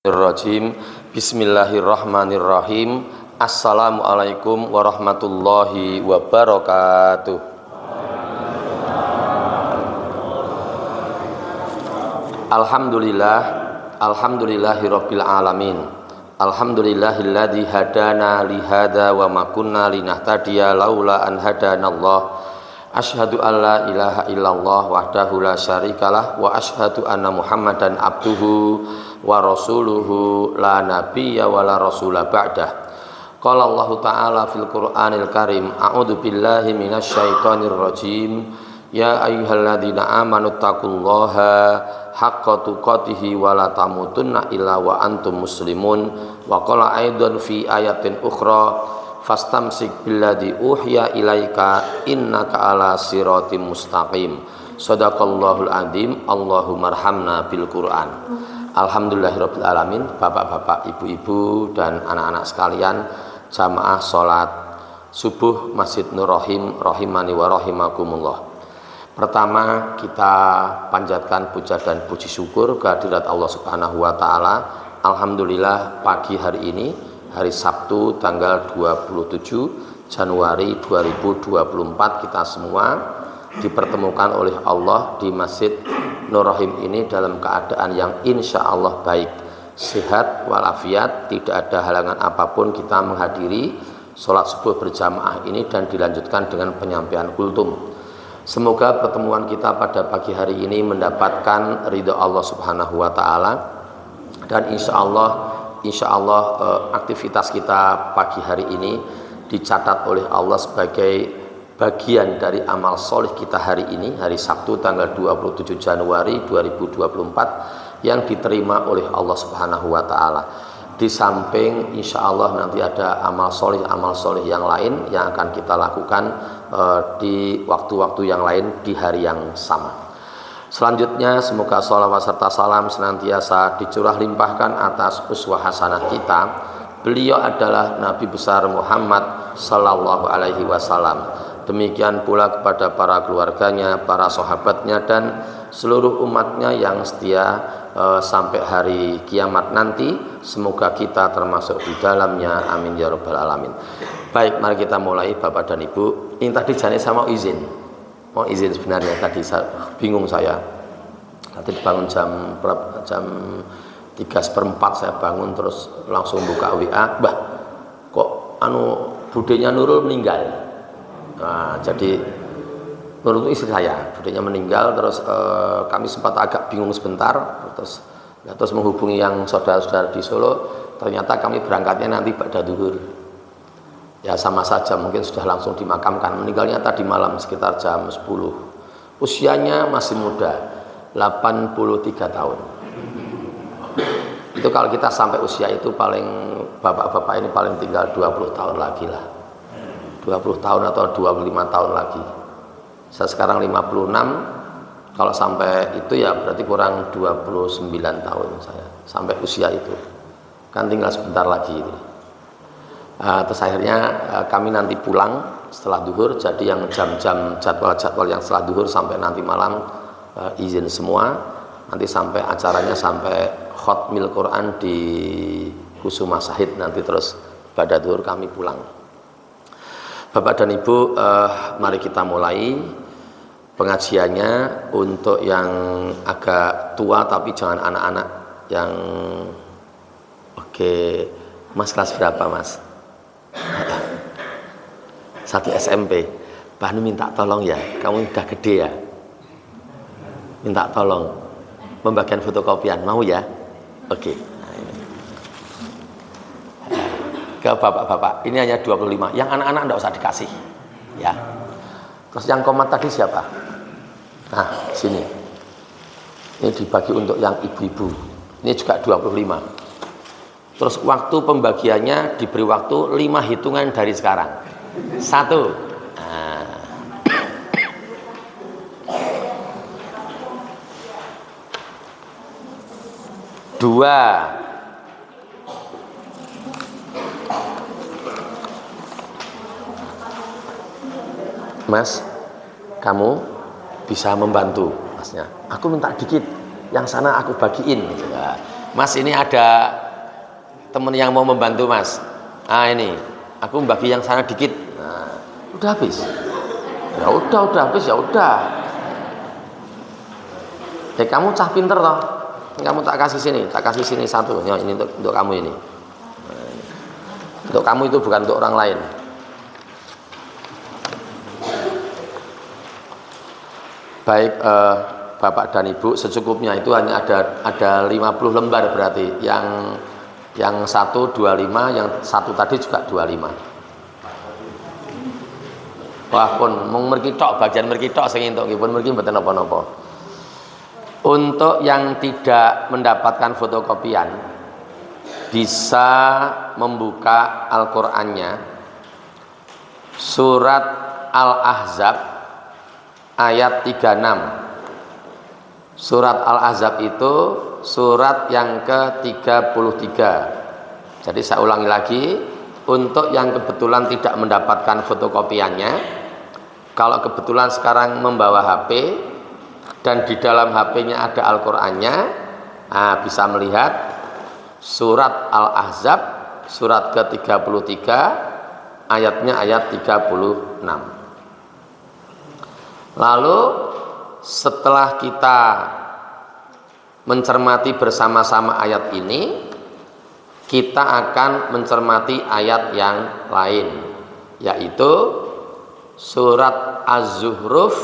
Rajim. Bismillahirrahmanirrahim. Assalamualaikum warahmatullahi wabarakatuh. Alhamdulillahirabbil alamin. Alhamdulillahilladzi hadana li hadza wa ma kunna linahtadiya laula an hadanallah. Asyhadu an la ilaha illallah wahdahu la syarikalah wa asyhadu anna Muhammadan abduhu wa rasuluhu la nabiyya wa la rasula ba'dah. Qala Allah ta'ala fil Qur'anil Karim, a'udzu billahi minasy syaithanir rajim. Ya ayyuhalladzina amanu taqullaha haqqa tuqatih wa la tamutunna illa wa antum muslimun. Wa qala aidan fi ayatin ukhra, fastamsik billadzi uhiya ilaika innaka ala siratim mustaqim. Shadaqallahul adzim. Allahumma arhamna bil Qur'an. Alhamdulillahirabbil alamin. Bapak-bapak, ibu-ibu dan anak-anak sekalian, jamaah salat subuh Masjid Nur Rahim rahimani wa rahimakumullah. Pertama, kita panjatkan puja dan puji syukur kehadirat Allah Subhanahu wa taala. Alhamdulillah, pagi hari ini, hari Sabtu tanggal 27 Januari 2024, kita semua dipertemukan oleh Allah di Masjid Nur Rahim ini dalam keadaan yang insya Allah baik, sehat walafiat, tidak ada halangan apapun kita menghadiri sholat subuh berjamaah ini dan dilanjutkan dengan penyampaian kultum. Semoga pertemuan kita pada pagi hari ini mendapatkan ridho Allah Subhanahu wa taala, dan insya Allah aktivitas kita pagi hari ini dicatat oleh Allah sebagai bagian dari amal soleh kita hari ini, hari Sabtu tanggal 27 Januari 2024, yang diterima oleh Allah Subhanahu wa taala. Di samping insya Allah nanti ada amal soleh yang lain yang akan kita lakukan di waktu-waktu yang lain di hari yang sama. Selanjutnya, semoga sholawat serta salam senantiasa dicurah limpahkan atas uswah hasanah kita. Beliau adalah Nabi besar Muhammad sallallahu alaihi wasallam. Demikian pula kepada para keluarganya, para sahabatnya, dan seluruh umatnya yang setia sampai hari kiamat nanti. Semoga kita termasuk di dalamnya, amin ya rabbal alamin. Baik, mari kita mulai Bapak dan Ibu. Ini tadi jane saya mau izin sebenarnya, tadi bingung saya. Tadi bangun jam 3:04 saya bangun, terus langsung buka WA, bah kok budenya Nurul meninggal. Nah, jadi Nurul itu istri saya, budenya meninggal. Terus kami sempat agak bingung sebentar, terus menghubungi yang saudara-saudara di Solo. Ternyata kami berangkatnya nanti pada duhur. Ya sama saja, mungkin sudah langsung dimakamkan. Meninggalnya tadi malam sekitar jam 10. Usianya masih muda, 83 tahun. Itu kalau kita sampai usia itu, paling bapak-bapak ini paling tinggal 20 tahun lagi lah. 20 tahun atau 25 tahun lagi. Saya sekarang 56, kalau sampai itu ya berarti kurang 29 tahun saya sampai usia itu. Kan tinggal sebentar lagi itu. Terus akhirnya kami nanti pulang setelah duhur. Jadi yang jam-jam jadwal yang setelah duhur sampai nanti malam izin semua. Nanti sampai acaranya sampai khotmil Quran di Kusuma Sahid, nanti terus pada duhur kami pulang. Bapak dan Ibu, mari kita mulai pengajiannya. Untuk yang agak tua tapi jangan anak-anak yang oke. Mas kelas berapa Mas? 1 SMP. Bahnu minta tolong ya, kamu udah gede ya, minta tolong pembagian fotokopian, mau ya? Oke. Ke bapak-bapak, ini hanya 25. Yang anak-anak enggak usah dikasih ya. Terus yang komat tadi siapa? Nah, sini. Ini dibagi untuk yang ibu-ibu. Ini juga 25. Terus waktu pembagiannya diberi waktu 5 hitungan dari sekarang. 1. Nah. 2. Mas, kamu bisa membantu Masnya. Aku minta dikit, yang sana aku bagiin gitu. Mas, ini ada teman yang mau membantu Mas. Ah, ini, aku bagi yang sana dikit. Nah, udah habis. Ya udah habis, ya udah. Kamu cah pinter toh. Kamu tak kasih sini satu. Ya, ini untuk kamu ini. Nah, untuk kamu itu bukan untuk orang lain. Baik, Bapak dan Ibu, secukupnya itu hanya ada 50 lembar berarti. Yang satu 25, yang satu tadi juga 25. Wah pun mung mergi tok, bagian mergi tok sing entuk nggih, pun mergi mboten napa-napa. Untuk yang tidak mendapatkan fotokopian bisa membuka Al-Qur'annya surat Al-Ahzab ayat 36. Surat Al-Ahzab itu surat yang ke-33. Jadi saya ulangi lagi, untuk yang kebetulan tidak mendapatkan fotokopiannya, kalau kebetulan sekarang membawa HP dan di dalam HP-nya ada Al-Qur'annya, nah, bisa melihat surat Al-Ahzab surat ke-33 ayatnya ayat 36. Lalu setelah kita mencermati bersama-sama ayat ini, kita akan mencermati ayat yang lain, yaitu surat Az-Zukhruf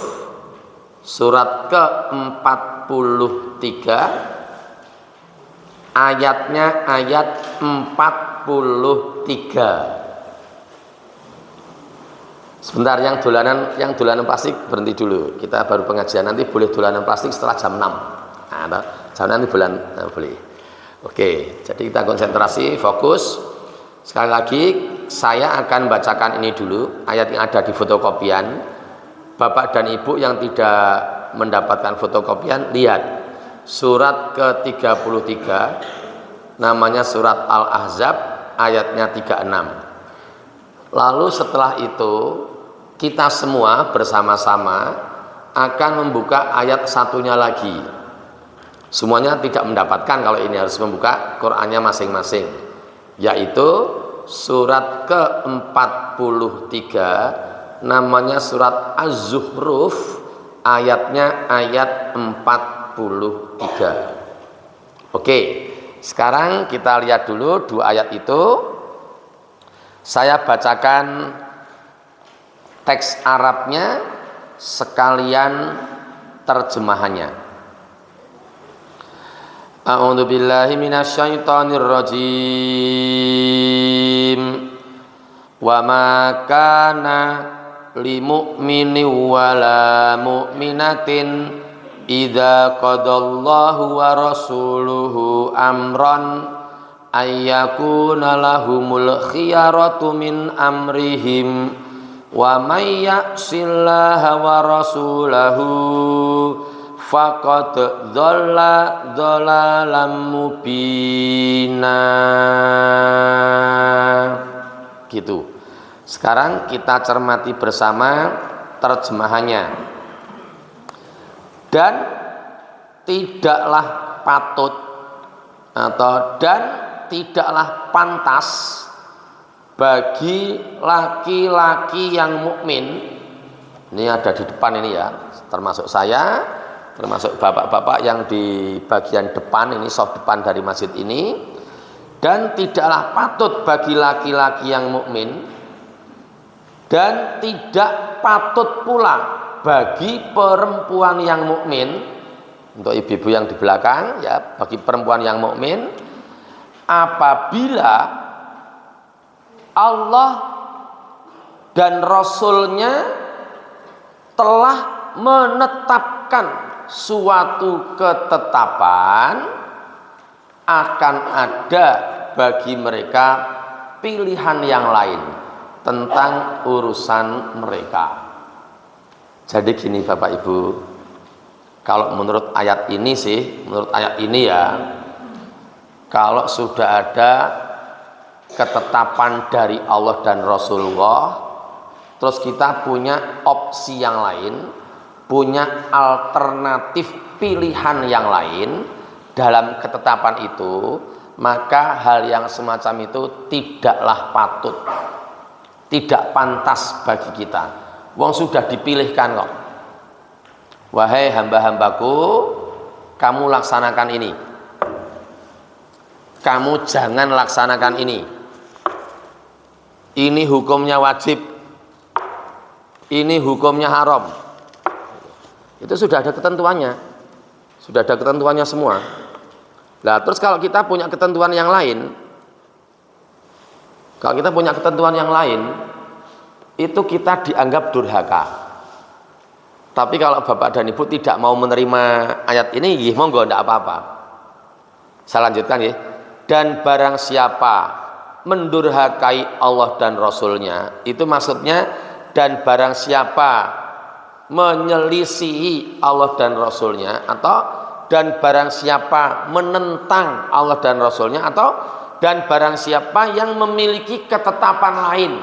surat ke-43 ayatnya ayat 43. Sebentar, yang dolanan plastik berhenti dulu. Kita baru pengajian, nanti boleh dolanan plastik setelah jam 6. Nah, jam nanti boleh. Oke, jadi kita konsentrasi, fokus. Sekali lagi saya akan bacakan ini dulu, ayat yang ada di fotokopian. Bapak dan Ibu yang tidak mendapatkan fotokopian, lihat surat ke-33, namanya surat Al-Ahzab ayatnya 36. Lalu setelah itu kita semua bersama-sama akan membuka ayat satunya lagi. Semuanya tidak mendapatkan kalau ini, harus membuka Qur'annya masing-masing, yaitu surat ke-43 namanya surat Az-Zukhruf ayatnya ayat 43. Oke, sekarang kita lihat dulu dua ayat itu. Saya bacakan teks Arabnya sekalian terjemahannya. A'udzu billahi minasyaitonir rajim. Wa ma kana limu'minin wala mu'minatin idza qadallahu wa rasuluhu amran ayyakuna lahumul khiyaratu min amrihim wa may ya'sillaha wa rasulahu faqad dhalla dhalalan mubina. Gitu. Sekarang kita cermati bersama terjemahannya. Dan tidaklah patut dan tidaklah pantas bagi laki-laki yang mukmin. Ini ada di depan ini ya, termasuk saya, termasuk bapak-bapak yang di bagian depan ini, soft depan dari masjid ini. Dan tidaklah patut bagi laki-laki yang mukmin, dan tidak patut pula bagi perempuan yang mukmin. Untuk ibu-ibu yang di belakang ya, bagi perempuan yang mukmin, apabila Allah dan Rasulnya telah menetapkan suatu ketetapan, akan ada bagi mereka pilihan yang lain tentang urusan mereka. Jadi gini Bapak Ibu, kalau menurut ayat ini ya, kalau sudah ada ketetapan dari Allah dan Rasulullah, terus kita punya opsi yang lain, punya alternatif pilihan yang lain, dalam ketetapan itu, maka hal yang semacam itu tidaklah patut, tidak pantas bagi kita. Wong sudah dipilihkan kok. Wahai hamba-hambaku, kamu laksanakan ini, kamu jangan laksanakan ini. Ini hukumnya wajib, ini hukumnya haram. Itu sudah ada ketentuannya, sudah ada ketentuannya semua. Nah, terus kalau kita punya ketentuan yang lain, itu kita dianggap durhaka. Tapi kalau Bapak dan Ibu tidak mau menerima ayat ini, monggo, tidak apa-apa. Saya lanjutkan ya. Dan barang siapa mendurhakai Allah dan Rasulnya, itu maksudnya, dan barang siapa menyelisihi Allah dan Rasulnya, atau dan barang siapa menentang Allah dan Rasulnya, atau dan barang siapa yang memiliki ketetapan lain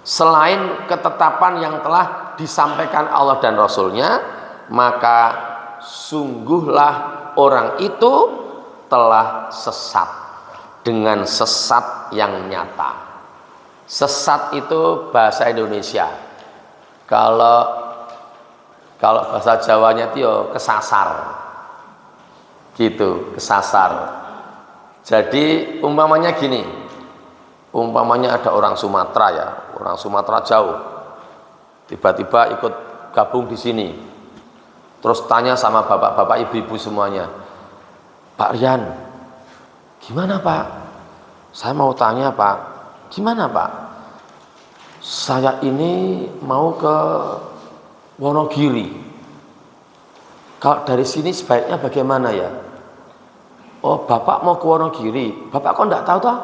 selain ketetapan yang telah disampaikan Allah dan Rasulnya, maka sungguhlah orang itu telah sesat dengan sesat yang nyata. Sesat itu bahasa Indonesia. Kalau bahasa Jawanya itu ya kesasar. Gitu, kesasar. Jadi umpamanya gini. Umpamanya ada orang Sumatera ya, orang Sumatera jauh. Tiba-tiba ikut gabung di sini. Terus tanya sama bapak-bapak, ibu-ibu semuanya. Pak Rian, gimana Pak? Saya mau tanya Pak, gimana Pak? Saya ini mau ke Wonogiri. Kalau dari sini sebaiknya bagaimana ya? Oh, Bapak mau ke Wonogiri. Bapak kok enggak tahu toh?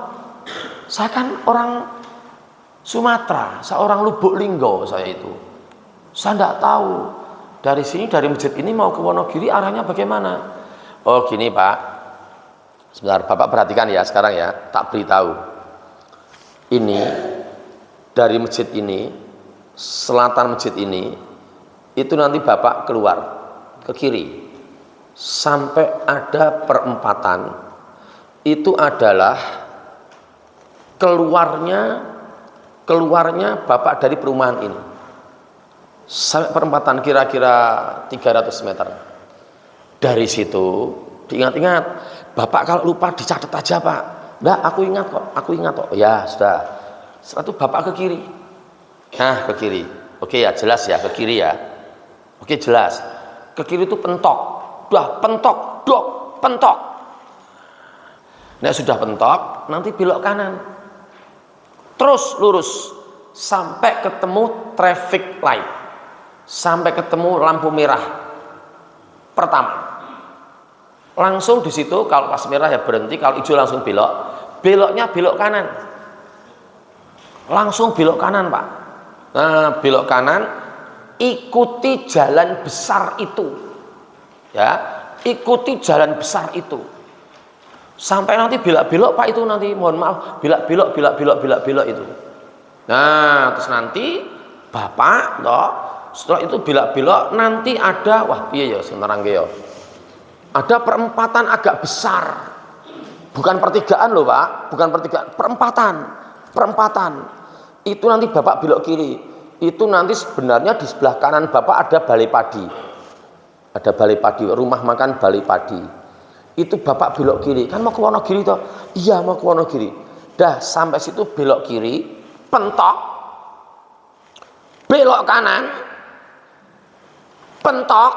Saya kan orang Sumatera, seorang Lubuk Linggo saya itu. Saya enggak tahu. Dari sini, dari masjid ini mau ke Wonogiri arahnya bagaimana? Oh, gini Pak. Sebentar, Bapak perhatikan ya sekarang ya, tak beritahu. Ini dari masjid ini, selatan masjid ini, itu nanti Bapak keluar ke kiri sampai ada perempatan. Itu adalah keluarnya Bapak dari perumahan ini sampai perempatan kira-kira 300 meter. Dari situ diingat-ingat, Bapak kalau lupa dicatat aja Pak. Enggak, aku ingat kok. Ya sudah. Setelah itu Bapak ke kiri. Nah, ke kiri. Oke ya, jelas ya, ke kiri ya. Oke, jelas. Ke kiri itu pentok. Pentok. Nah, sudah pentok, nanti belok kanan. Terus lurus sampai ketemu traffic light, sampai ketemu lampu merah pertama. Langsung di situ kalau pas merah ya berhenti, kalau hijau langsung belok. Beloknya belok kanan. Langsung belok kanan Pak. Nah, belok kanan, ikuti jalan besar itu. Ya, ikuti jalan besar itu. Sampai nanti belok-belok Pak, itu nanti mohon maaf belok-belok itu. Nah, terus nanti Bapak toh setelah itu belok-belok nanti ada, wah iya ya sebentar ya. Ada perempatan agak besar. Bukan pertigaan loh Pak, bukan pertigaan, perempatan. Itu nanti Bapak belok kiri. Itu nanti sebenarnya di sebelah kanan Bapak ada balai padi. Ada balai padi, rumah makan balai padi. Itu Bapak belok kiri, kan mau ke Wonogiri toh? Iya, mau ke Wonogiri. Dah sampai situ belok kiri, pentok, belok kanan, pentok,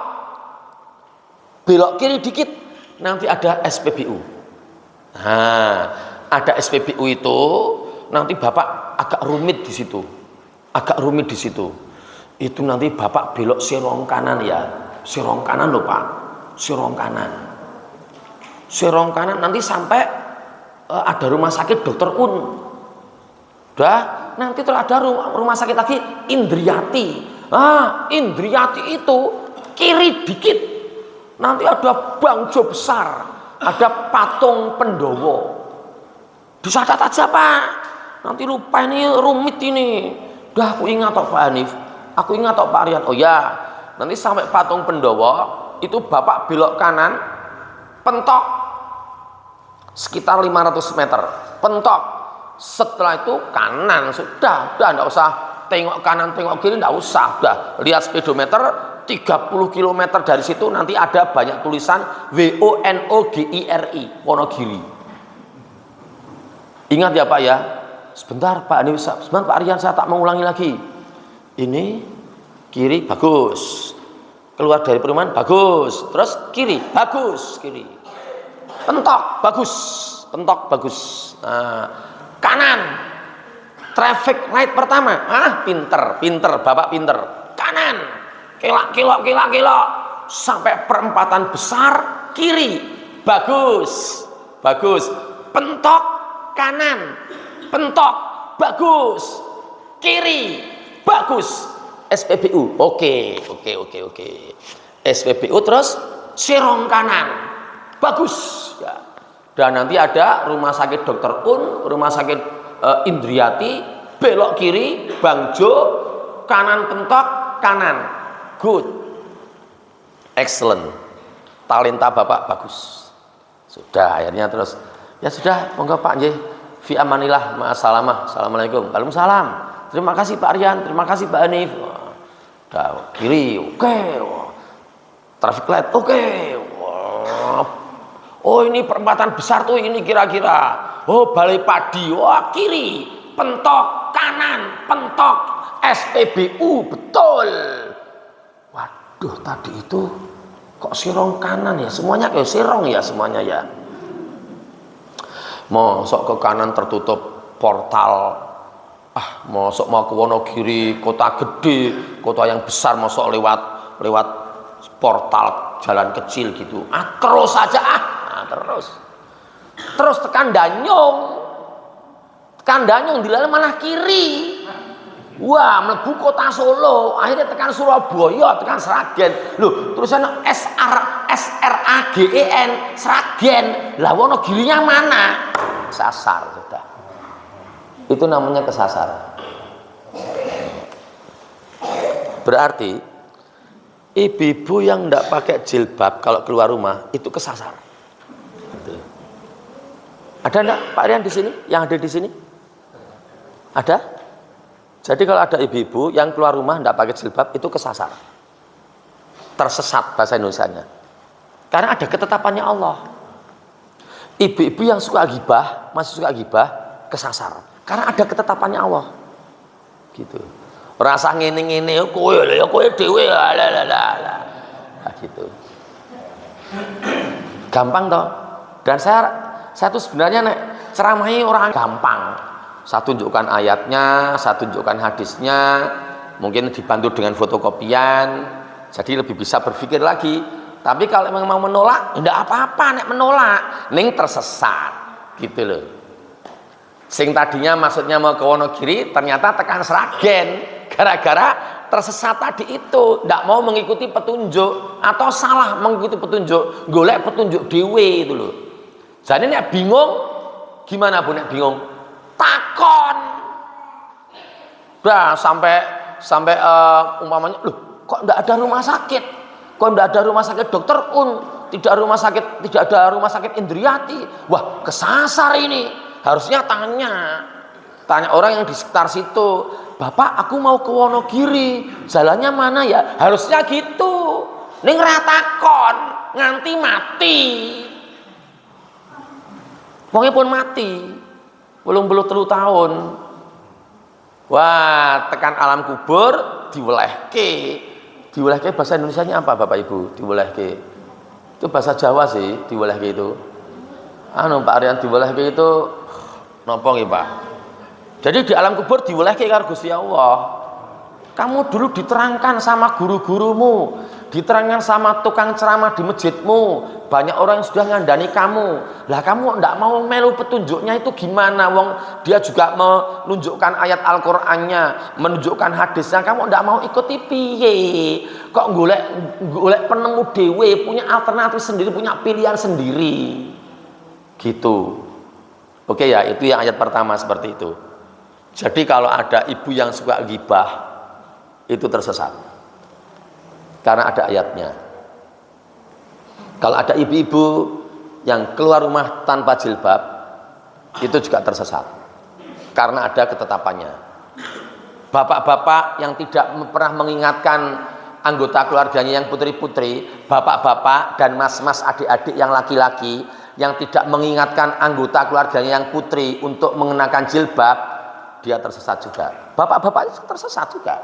belok kiri dikit, nanti ada SPBU. Nah, ada SPBU itu, nanti Bapak agak rumit di situ, Itu nanti Bapak belok serong kanan ya, serong kanan loh Pak, serong kanan nanti sampai ada rumah sakit Dr. Un. Udah, nanti terus ada rumah sakit lagi Indriati. Indriati itu kiri dikit. Nanti ada bangjo besar, ada patung Pendowo. Dicatat aja Pak. Nanti lupa ini rumit ini. Udah, aku ingat toh Pak Hanif. Aku ingat toh Pak Rian. Oh ya, nanti sampai patung Pendowo itu Bapak belok kanan. pentok sekitar 500 meter, pentok. Setelah itu kanan, sudah enggak usah tengok kanan tengok kiri, enggak usah, udah lihat speedometer 30 km dari situ nanti ada banyak tulisan WONOGIRI, Wonogiri. Ingat ya Pak ya, sebentar Pak, ini sebentar Pak Aryan, saya tak mengulangi lagi. Ini kiri bagus, keluar dari perumahan bagus, terus kiri bagus, kiri pentok bagus, pentok bagus. Nah, kanan traffic light pertama, pinter Bapak, pinter. Kanan kelak sampai perempatan besar kiri bagus, pentok kanan, pentok bagus, kiri bagus, SPBU oke. SPBU terus serong kanan bagus ya. Dan nanti ada rumah sakit Dr. Un, rumah sakit Indriati, belok kiri Bangjo, kanan pentok kanan. Good, excellent, talenta Bapak bagus. Sudah, akhirnya terus ya sudah, monggo Pak nggih, fi amanillah, ma'assalamah, assalamualaikum, waalaikumsalam, terima kasih Pak Aryan, terima kasih Pak Hanif. Udah kiri, oke. Traffic light, oke. Oh ini perempatan besar tuh ini kira-kira. Oh balai padi, wah kiri, pentok kanan, pentok SPBU, betul. Waduh, tadi itu kok sirong kanan ya, semuanya kayak sirong ya semuanya ya. Mosok ke kanan tertutup portal, mosok mau ke Wonogiri, kota gede, kota yang besar, mosok lewat portal jalan kecil gitu. Terus aja terus tekan Danyong dilalu malah kiri. Wah, mlebu kota Solo, akhirnya tekan Surabaya, tekan Sragen. Loh, tulisannya SRAGEN, Sragen. Lah Wonogirinya mana? Sasar sudah. Itu namanya kesasar. Berarti ibu-ibu yang enggak pakai jilbab kalau keluar rumah itu kesasar. Ada enggak Pak Rian di sini? Yang ada di sini? Ada? Jadi kalau ada ibu-ibu yang keluar rumah tidak pakai jilbab itu kesasar, tersesat bahasa Indonesianya. Karena ada ketetapannya Allah. Ibu-ibu yang suka gibah, masih suka gibah, kesasar. Karena ada ketetapannya Allah. Gitu. Rasa ngene-ngene kowe dhewe lah gitu. Gampang toh. Dan saya tuh sebenarnya ceramahi orang gampang. Saya tunjukkan ayatnya, saya tunjukkan hadisnya, mungkin dibantu dengan fotokopian, jadi lebih bisa berpikir lagi. Tapi kalau memang mau menolak, enggak apa-apa nek menolak, ning tersesat, gitu loh. Sing tadinya maksudnya mau ke Wonogiri, ternyata tekan Sragen, gara-gara tersesat tadi itu, enggak mau mengikuti petunjuk atau salah mengikuti petunjuk, golek petunjuk dhewe itu loh. Jadi nek bingung, gimana Bu nek bingung? Takon. Udah sampai umpamanya, loh kok enggak ada rumah sakit? Kok enggak ada rumah sakit Dr. Un? Tidak ada rumah sakit Indriati. Wah, kesasar ini. Harusnya tanya orang yang di sekitar situ. Bapak, aku mau ke Wonogiri. Jalannya mana ya? Harusnya gitu. Ning ra takon, nganti mati. Wonge pun mati. 83 tahun. Wah, tekan alam kubur diwelehke. Diwelehke bahasa Indonesianya apa Bapak Ibu? Diwelehke. Itu bahasa Jawa sih, diwelehke itu. Pak Aryan, diwelehke itu napa nggih, Pak? Jadi di alam kubur diwelehke karo Gusti Allah. Kamu dulu diterangkan sama guru-gurumu, diterangkan sama tukang ceramah di masjidmu, banyak orang yang sudah ngandani kamu. Lah kamu ndak mau melu petunjuknya itu gimana? Wong dia juga menunjukkan ayat Al-Qur'annya, menunjukkan hadisnya, kamu ndak mau ikuti piye? Kok golek penemu dewe, punya alternatif sendiri, punya pilihan sendiri. Gitu. Oke ya, itu yang ayat pertama seperti itu. Jadi kalau ada ibu yang suka ghibah, itu tersesat karena ada ayatnya. Kalau ada ibu-ibu yang keluar rumah tanpa jilbab itu juga tersesat karena ada ketetapannya. Bapak-bapak yang tidak pernah mengingatkan anggota keluarganya yang putri-putri, bapak-bapak dan mas-mas adik-adik yang laki-laki yang tidak mengingatkan anggota keluarganya yang putri untuk mengenakan jilbab, dia tersesat juga. Bapak-bapak itu tersesat juga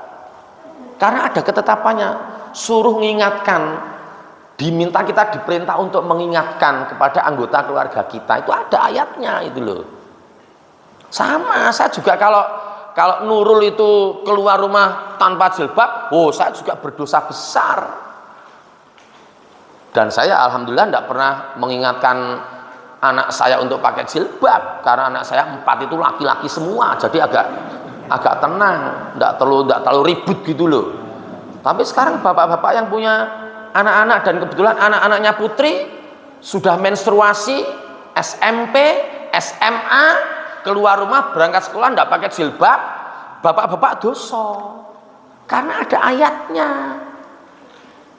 karena ada ketetapannya, suruh mengingatkan. Diminta, kita diperintah untuk mengingatkan kepada anggota keluarga kita, itu ada ayatnya itu loh. Sama, saya juga kalau Nurul itu keluar rumah tanpa jilbab, saya juga berdosa besar. Dan saya alhamdulillah tidak pernah mengingatkan anak saya untuk pakai jilbab, karena anak saya 4 itu laki-laki semua, jadi agak tenang, tidak terlalu ribut gitu loh. Tapi sekarang bapak-bapak yang punya anak-anak dan kebetulan anak-anaknya putri sudah menstruasi, SMP, SMA, keluar rumah berangkat sekolah tidak pakai jilbab, bapak-bapak dosa karena ada ayatnya.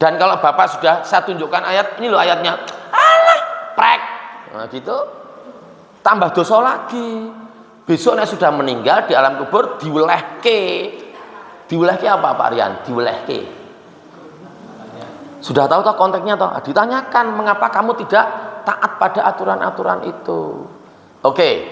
Dan kalau bapak sudah, saya tunjukkan ayat, ini loh ayatnya, alah prek, nah gitu, tambah dosa lagi. Besok nek sudah meninggal di alam kubur diwelehke apa Pak Rian? Diwelehke. Sudah tahu toh konteksnya toh? Ditanyakan mengapa kamu tidak taat pada aturan-aturan itu. Oke,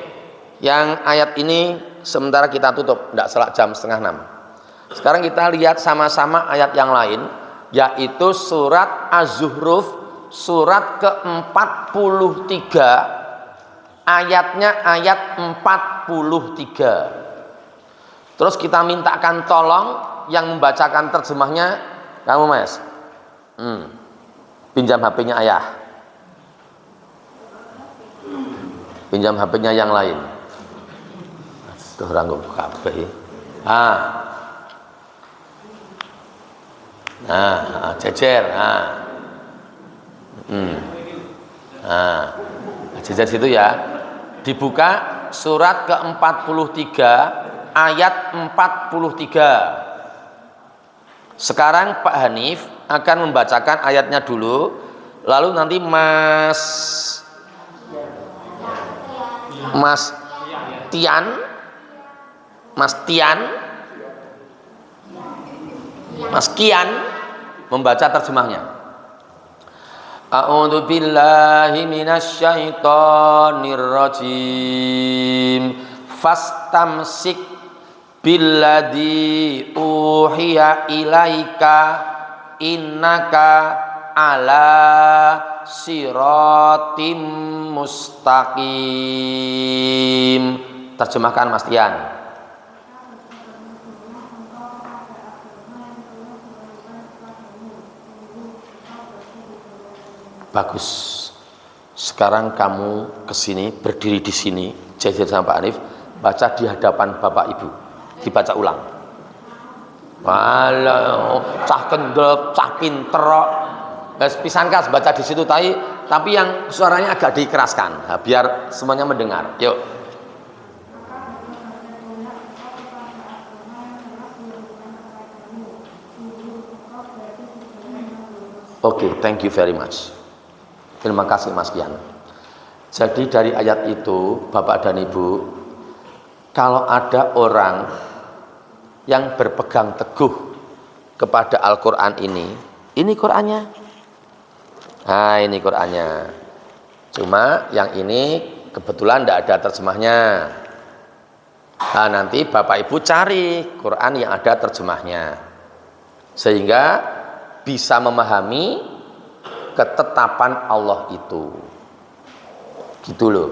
yang ayat ini sementara kita tutup, tidak salah jam 5:30. Sekarang kita lihat sama-sama ayat yang lain, yaitu surat Az-Zuhruf, surat ke-43, ayatnya ayat 43. Terus kita mintakan tolong yang membacakan terjemahnya, kamu Mas. Pinjam HP-nya ayah, pinjam HP-nya yang lain. Aduh, ranggup kabeh. Jejer. Jejer situ ya. Dibuka surat ke-43 ayat 43. Sekarang Pak Hanif akan membacakan ayatnya dulu, lalu nanti Mas Kian membaca terjemahnya. A'udzu billahi minasyaitonir rajim. Fastamsik billadzi uhiya ilaika innaka ala siratim mustaqim. Terjemahkan Mas Tian. Bagus. Sekarang kamu kesini, berdiri di sini, jajar sama Pak Hanif, baca di hadapan Bapak Ibu. Dibaca ulang. Walau cah kendel, cah pinter, pisankas baca di situ tapi yang suaranya agak dikeraskan, biar semuanya mendengar. Yuk. Oke, thank you very much. Terima kasih Mas Kian. Jadi dari ayat itu, Bapak dan Ibu, kalau ada orang yang berpegang teguh kepada Al-Quran ini Qurannya. Nah, ini Qurannya. Cuma yang ini kebetulan tidak ada terjemahnya. Nah, nanti Bapak Ibu cari Quran yang ada terjemahnya, sehingga bisa memahami ketetapan Allah itu. Gitu loh.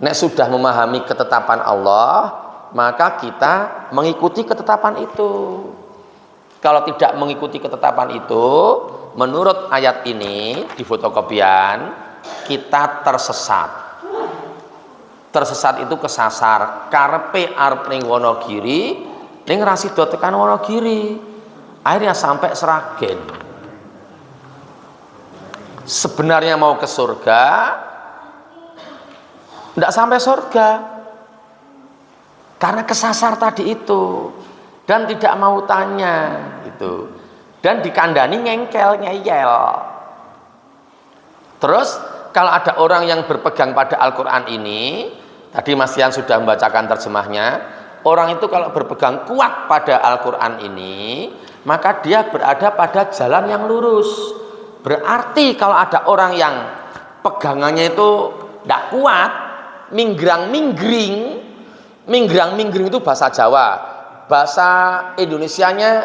Nek sudah memahami ketetapan Allah, maka kita mengikuti ketetapan itu. Kalau tidak mengikuti ketetapan itu, menurut ayat ini di fotokopian, kita tersesat. Tersesat itu kesasar. Karepe arep ning Wonogiri, ning rasido tekan Wonogiri. Akhirnya sampai Sragen. Sebenarnya mau ke surga, tidak sampai surga karena kesasar tadi itu, dan tidak mau tanya itu, dan dikandani ngeyel. Terus kalau ada orang yang berpegang pada Al-Quran ini, tadi Mas Yan sudah membacakan terjemahnya, orang itu kalau berpegang kuat pada Al-Quran ini, maka dia berada pada jalan yang lurus. Berarti kalau ada orang yang pegangannya itu tidak kuat, minggrang-minggring itu bahasa Jawa, bahasa Indonesianya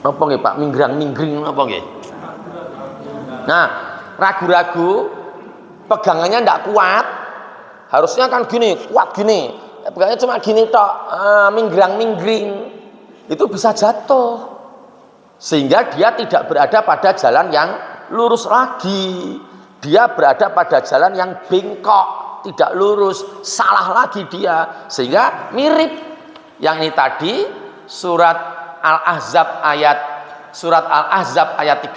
apa nggih Pak? Minggrang-minggring apa nggih? Nah, ragu-ragu, pegangannya tidak kuat, harusnya kan gini, kuat gini, pegangnya cuma gini tok, minggrang-minggring, itu bisa jatuh, sehingga dia tidak berada pada jalan yang lurus lagi, dia berada pada jalan yang bengkok, tidak lurus, salah lagi dia, sehingga mirip yang ini tadi surat Al-Ahzab ayat 36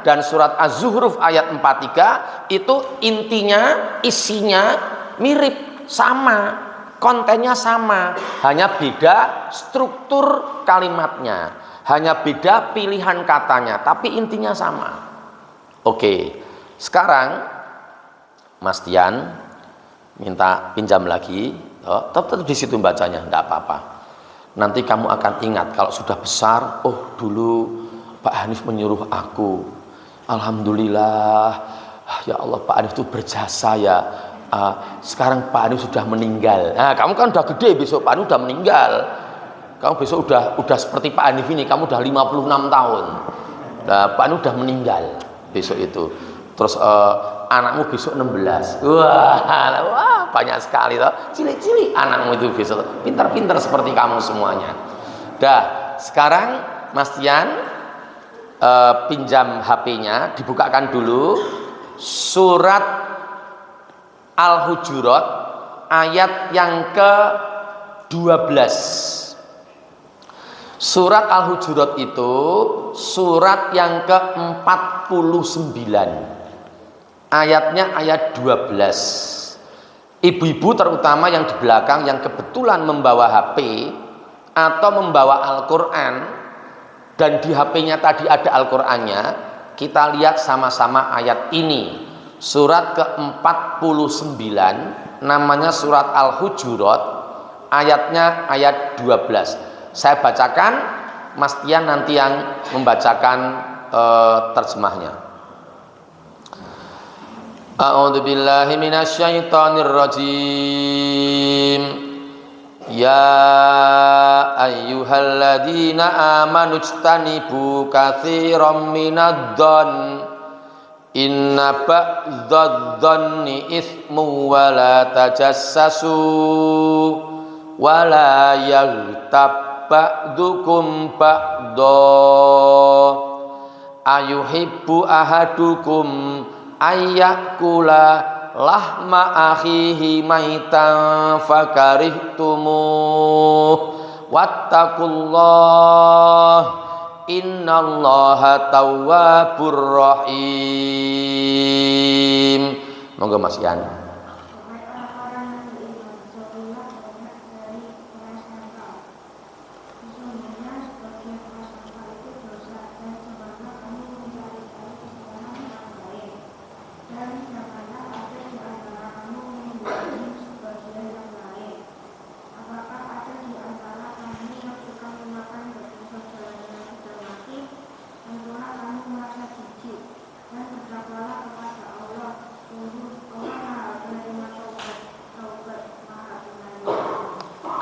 dan surat Az-Zuhruf ayat 43 itu intinya, isinya mirip, sama, kontennya sama, hanya beda struktur kalimatnya, hanya beda pilihan katanya, tapi intinya sama. Oke, sekarang Mas Tian minta pinjam lagi, tetap di situ bacanya, enggak apa-apa. Nanti kamu akan ingat kalau sudah besar, oh dulu Pak Hanif menyuruh aku, alhamdulillah, ya Allah Pak Hanif itu berjasa ya. Sekarang Pak Hanif sudah meninggal. Nah, kamu kan udah gede, besok Pak Hanif udah meninggal. Kamu besok udah seperti Pak Hanif ini, kamu udah 56 tahun. Nah, Pak Hanif udah meninggal besok itu. Terus anakmu besok 16. Wah, banyak sekali toh. Cilik-cilik anakmu itu besok. Pintar-pintar seperti kamu semuanya. Dah, sekarang Mas Tian pinjam HP-nya, dibukakan dulu surat Al-Hujurat ayat yang ke-12. Surat Al-Hujurat itu surat yang ke-49. Ayatnya ayat 12. Ibu-ibu terutama yang di belakang yang kebetulan membawa HP atau membawa Al-Quran dan di HP-nya tadi ada Al-Qurannya, kita lihat sama-sama ayat ini. Surat ke-49 namanya surat Al-Hujurat, ayatnya ayat 12. Saya bacakan, Mas Tian nanti yang membacakan terjemahnya. A'udzu billahi minasyaitonir rajim. Ya ayyuhalladzina amanu ijtanibu katsiran minadh-dhon inna ba'dzadh-dhonni itsmu wa la tajassasu wa la yaghtab ba'dukum ba'dha ayuhibbu ahadukum ayyakula lahma akhihi maitan fakarihtumuh wattaqullah innallaha tawwabur rahim. Monggo Mas Yan.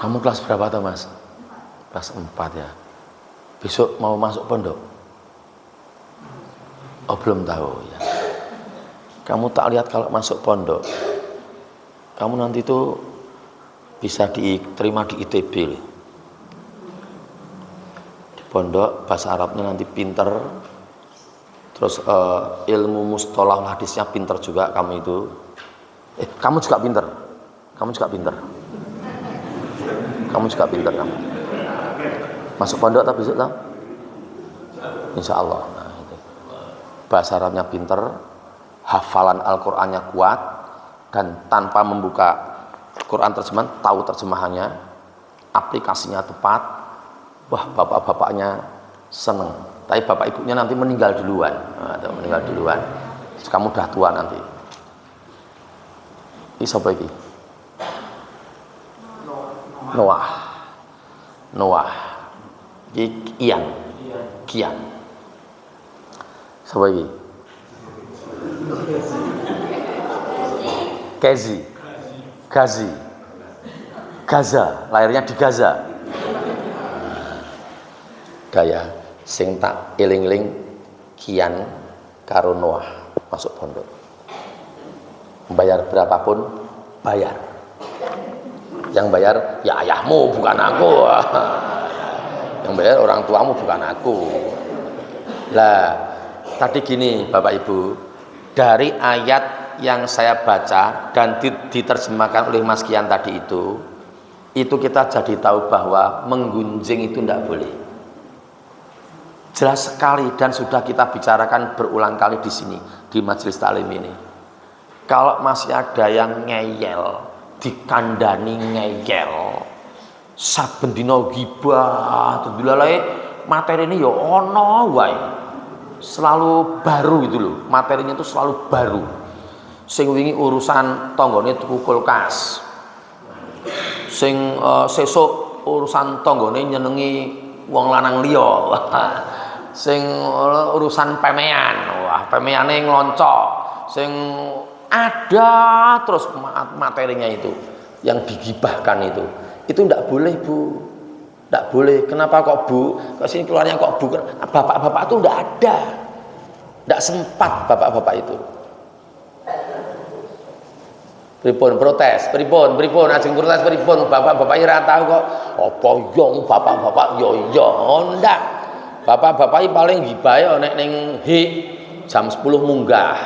Kamu kelas berapa tuh Mas? Kelas 4 ya. Besok mau masuk pondok? Oh belum tahu ya. Kamu tak lihat kalau masuk pondok, kamu nanti tuh bisa diterima di ITB. Di pondok bahasa Arabnya nanti pinter, terus ilmu mustolah hadisnya pinter juga kamu itu. Kamu juga pinter. Kamu juga pinter. Kamu juga pintar kamu. Masuk pondok tak besok tak? Insya Allah. Nah, itu. Bahasa Arabnya pintar, hafalan Al-Qur'annya kuat, dan tanpa membuka Quran terjemahan tahu terjemahannya, aplikasinya tepat. Wah, bapak-bapaknya seneng. Tapi bapak ibunya nanti meninggal duluan. Meninggal duluan. Kamu udah tua nanti. Ini siapa ini? Noah. Kian. Siapa ini? Gaza, lahirnya di Gaza. Daya sing tak eling-eling Kian karo Noah masuk pondok. Bayar berapapun bayar. Yang bayar ya ayahmu bukan aku. Yang bayar orang tuamu bukan aku. Lah, tadi gini Bapak Ibu, dari ayat yang saya baca dan diterjemahkan oleh Mas Kian tadi itu kita jadi tahu bahwa menggunjing itu tidak boleh. Jelas sekali dan sudah kita bicarakan berulang kali di sini di majelis taklim ini. Kalau masih ada yang ngeyel, dikandani ngeyel, saben dina gibah, dilalai materi ini ya ono wae. Selalu baru gitu loh. Materinya itu selalu baru. Sing wingi urusan tanggane tuku kulkas. Sing sesuk urusan tanggane nyenengi wong lanang liya. Sing urusan pemean, wah pemeane ngeloncok. Sing ada terus materinya itu yang digibahkan itu tidak boleh Bu, tidak boleh. Kenapa kok Bu? Kok sini keluarnya kok Bu? Bapak-bapak itu tidak ada, tidak sempat bapak-bapak itu. Pripun protes, pripun ajeng protes pripun bapak-bapak ora tahu kok apa yo bapak-bapak yo ndak. Bapak-bapak iki paling gibahe nek ning jam 10 munggah.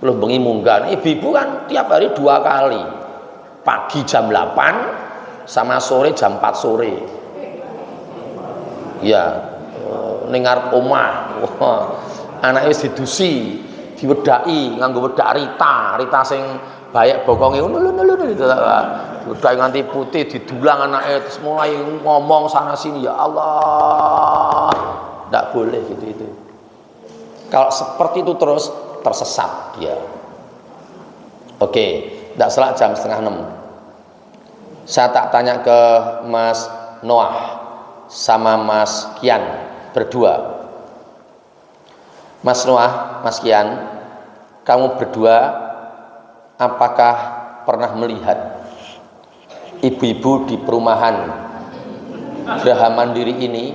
10 bengi munggah. Ibu-ibu kan tiap hari 2 kali. Pagi jam 8 sama sore jam 4 sore. Iya, ning ngarep omah. Anake wis didusi, diwedaki nganggo wedak Rita sing bayak bokonge ngono udah nganti putih didulang anake terus mulai ngomong sana sini ya Allah. Enggak boleh gitu itu. Kalau seperti itu terus tersesat dia. Oke, enggak salah jam 5:30. Saya tak tanya ke Mas Noah sama Mas Kian berdua. Mas Noah, Mas Kian, kamu berdua apakah pernah melihat ibu-ibu di perumahan Geraha Mandiri ini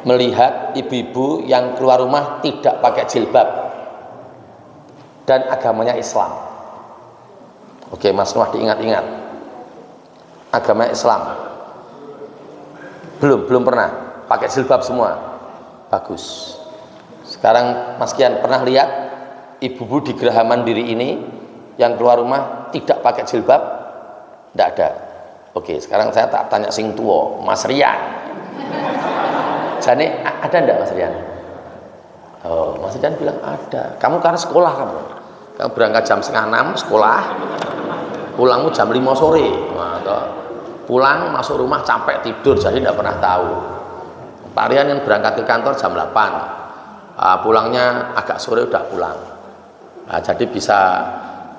melihat ibu-ibu yang keluar rumah tidak pakai jilbab dan agamanya Islam? Oke, Mas Noah diingat-ingat. Agama Islam. Belum pernah pakai jilbab semua. Bagus. Sekarang Mas Kian pernah lihat ibu-ibu di Geraha Mandiri ini yang keluar rumah tidak pakai jilbab? Tidak ada. Oke, sekarang saya tak tanya sing tua, Mas Rian. Jadi ada enggak Mas Rian? Oh, Mas Rian bilang ada. Kamu karena sekolah kamu berangkat jam 5:30 sekolah, pulangmu jam 5 sore. Nah, pulang masuk rumah capek tidur jadi tidak pernah tahu. Pak Rian yang berangkat ke kantor jam 8, pulangnya agak sore udah pulang. Nah, jadi bisa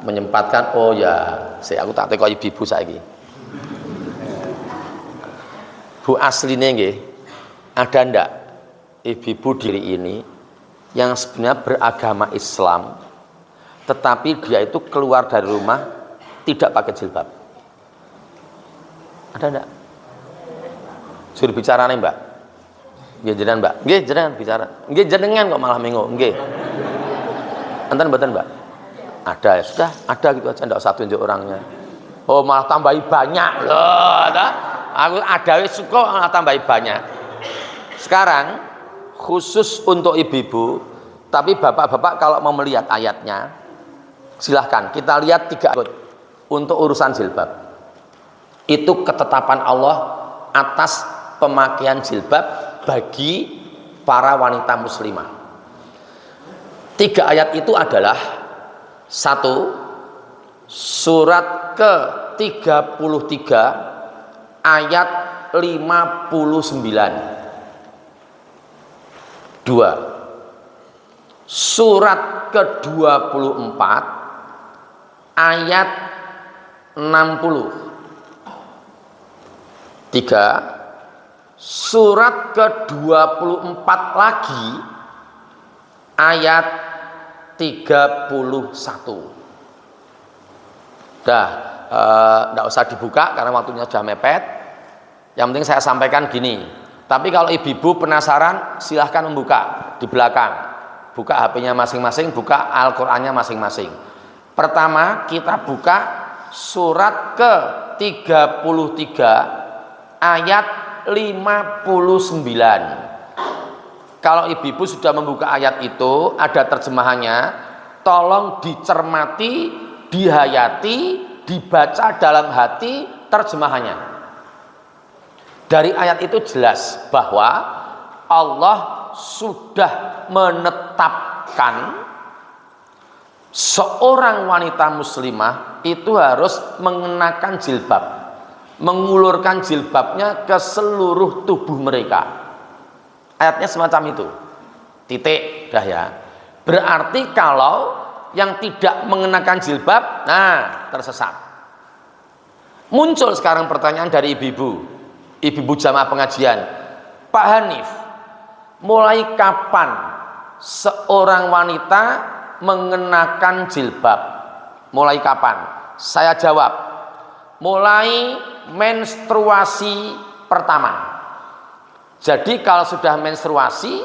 menyempatkan. Oh ya, aku tak teko ibu saiki. Bu asline nggih, ada ndak ibu-ibu diri ini yang sebenarnya beragama Islam tetapi dia itu keluar dari rumah tidak pakai jilbab? Ada ndak? Juru bicarane Mbak. Nggih jenengan Mbak. Nggih jenengan bicara. Nggih jenengan kok malah mengo. Nggih. Enten mboten Mbak? Ada ya sudah, ada gitu aja, enggak usah tunjuk orangnya. Oh malah tambahi banyak loh. Aku ada wis suka malah tambahi banyak. Sekarang khusus untuk ibu-ibu, tapi bapak-bapak kalau mau melihat ayatnya, silahkan kita lihat 3 ayat untuk urusan jilbab. Itu ketetapan Allah atas pemakaian jilbab bagi para wanita muslimah. 3 ayat itu adalah 1 surat ke-33 ayat 59. 2. Surat ke-24 ayat 60. 3. Surat ke-24 lagi ayat 31. Tidak usah dibuka karena waktunya sudah mepet. Yang penting saya sampaikan gini. Tapi kalau ibu-ibu penasaran, silahkan membuka di belakang. Buka HP-nya masing-masing, buka Al-Qur'annya masing-masing. Pertama kita buka surat ke-33 ayat 59. Kalau ibu-ibu sudah membuka ayat itu, ada terjemahannya, tolong dicermati, dihayati, dibaca dalam hati terjemahannya. Dari ayat itu jelas bahwa Allah sudah menetapkan seorang wanita muslimah itu harus mengenakan jilbab, mengulurkan jilbabnya ke seluruh tubuh mereka. Ayatnya semacam itu. Titik, dah ya. Berarti kalau yang tidak mengenakan jilbab, nah tersesat. Muncul sekarang pertanyaan dari ibu-ibu jamaah pengajian, Pak Hanif, mulai kapan seorang wanita mengenakan jilbab? Mulai kapan? Saya jawab, mulai menstruasi pertama. Jadi kalau sudah menstruasi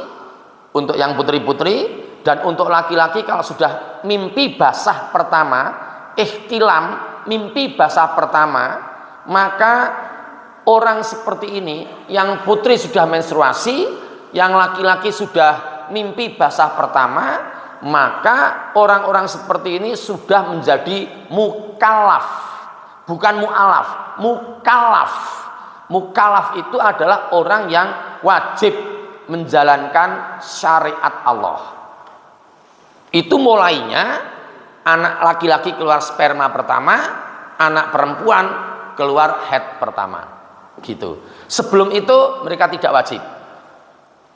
untuk yang putri-putri, dan untuk laki-laki kalau sudah mimpi basah pertama, ihtilam, mimpi basah pertama, maka orang seperti ini, yang putri sudah menstruasi, yang laki-laki sudah mimpi basah pertama, maka orang-orang seperti ini sudah menjadi mukallaf, bukan mu'alaf, mukallaf. Mukallaf itu adalah orang yang wajib menjalankan syariat Allah. Itu mulainya anak laki-laki keluar sperma pertama, anak perempuan keluar head pertama, gitu. Sebelum itu mereka tidak wajib.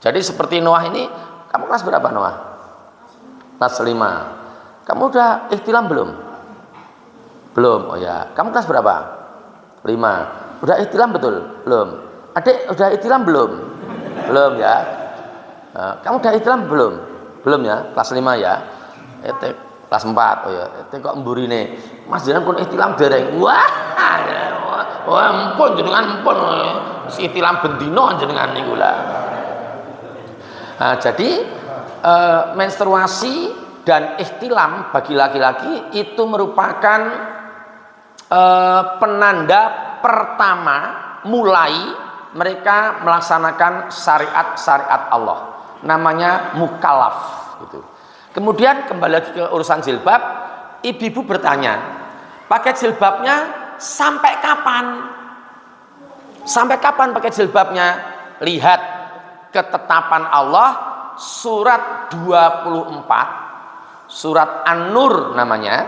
Jadi seperti Noah ini, kamu kelas berapa Noah? Kelas 5. Kamu udah ihtilam belum? Belum. Oh ya, kamu kelas berapa? 5. Udah ihtilam betul? Belum. Adik udah ihtilam belum? Belum ya. Kamu udah ihtilam belum? Belum ya, kelas 5 ya. Kelas 4. Oh ya, kok mburine. Mas jenengan pun ihtilam dereng. Wah, ampun jenengan ampun. Ihtilam bendino jenengan niku lah. Nah, jadi menstruasi dan ihtilam bagi laki-laki itu merupakan penanda pertama mulai mereka melaksanakan syariat-syariat Allah. Namanya mukallaf gitu. Kemudian kembali lagi ke urusan jilbab, ibu-ibu bertanya, pakai jilbabnya sampai kapan? Sampai kapan pakai jilbabnya? Lihat ketetapan Allah surat 24, surat An-Nur namanya,